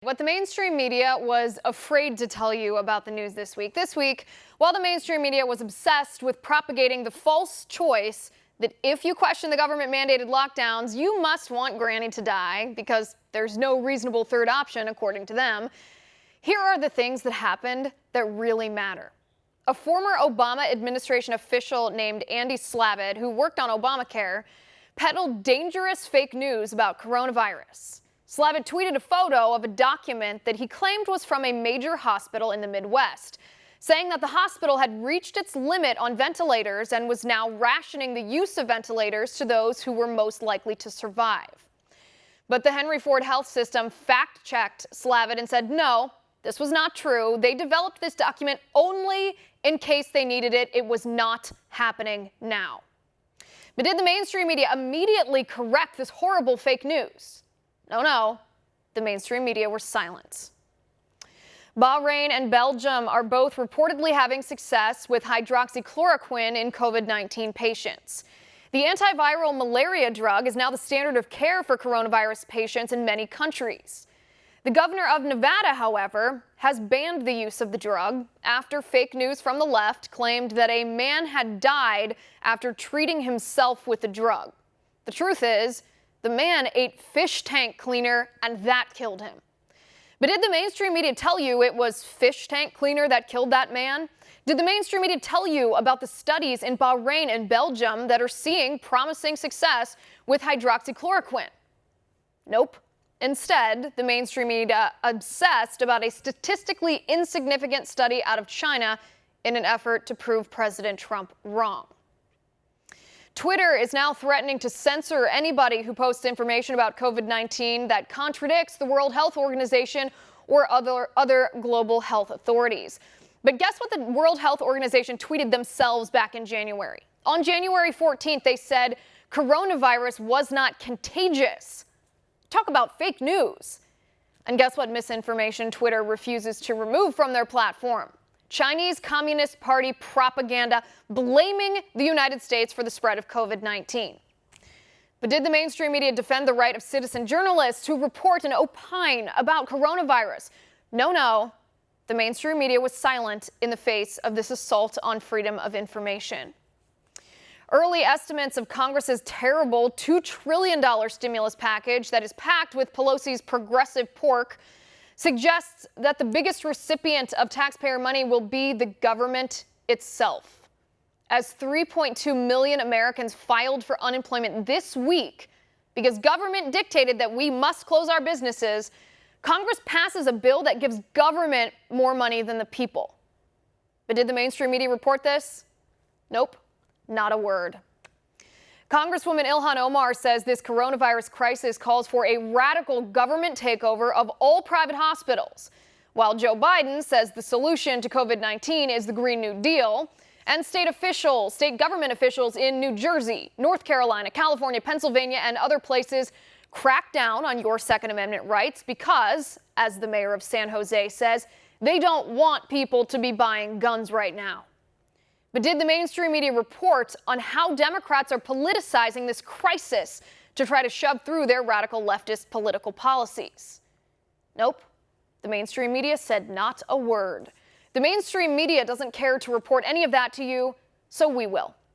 What the mainstream media was afraid to tell you about the news this week. While the mainstream media was obsessed with propagating the false choice that if you question the government-mandated lockdowns, you must want Granny to die because there's no reasonable third option, according to them, here are the things that happened that really matter. A former Obama administration official named Andy Slavitt, who worked on Obamacare, peddled dangerous fake news about coronavirus. Slavitt tweeted a photo of a document that he claimed was from a major hospital in the Midwest, saying that the hospital had reached its limit on ventilators and was now rationing the use of ventilators to those who were most likely to survive. But the Henry Ford Health System fact-checked Slavitt and said, no, this was not true. They developed this document only in case they needed it. It was not happening now. But did the mainstream media immediately correct this horrible fake news? No, the mainstream media were silent. Bahrain and Belgium are both reportedly having success with hydroxychloroquine in COVID-19 patients. The antiviral malaria drug is now the standard of care for coronavirus patients in many countries. The governor of Nevada, however, has banned the use of the drug after fake news from the left claimed that a man had died after treating himself with the drug. The truth is, the man ate fish tank cleaner and that killed him. But did the mainstream media tell you it was fish tank cleaner that killed that man? Did the mainstream media tell you about the studies in Bahrain and Belgium that are seeing promising success with hydroxychloroquine? Nope. Instead, the mainstream media obsessed about a statistically insignificant study out of China in an effort to prove President Trump wrong. Twitter is now threatening to censor anybody who posts information about COVID-19 that contradicts the World Health Organization or other global health authorities. But guess what the World Health Organization tweeted themselves back in January? On January 14th, they said coronavirus was not contagious. Talk about fake news. And guess what misinformation Twitter refuses to remove from their platform? Chinese Communist Party propaganda blaming the United States for the spread of COVID-19. But did the mainstream media defend the right of citizen journalists to report and opine about coronavirus? No. The mainstream media was silent in the face of this assault on freedom of information. Early estimates of Congress's terrible $2 trillion stimulus package that is packed with Pelosi's progressive pork suggests that the biggest recipient of taxpayer money will be the government itself. As 3.2 million Americans filed for unemployment this week because government dictated that we must close our businesses, Congress passes a bill that gives government more money than the people. But did the mainstream media report this? Nope, not a word. Congresswoman Ilhan Omar says this coronavirus crisis calls for a radical government takeover of all private hospitals, while Joe Biden says the solution to COVID-19 is the Green New Deal, and state government officials in New Jersey, North Carolina, California, Pennsylvania, and other places crack down on your Second Amendment rights because, as the mayor of San Jose says, they don't want people to be buying guns right now. But did the mainstream media report on how Democrats are politicizing this crisis to try to shove through their radical leftist political policies? Nope. The mainstream media said not a word. The mainstream media doesn't care to report any of that to you, so we will.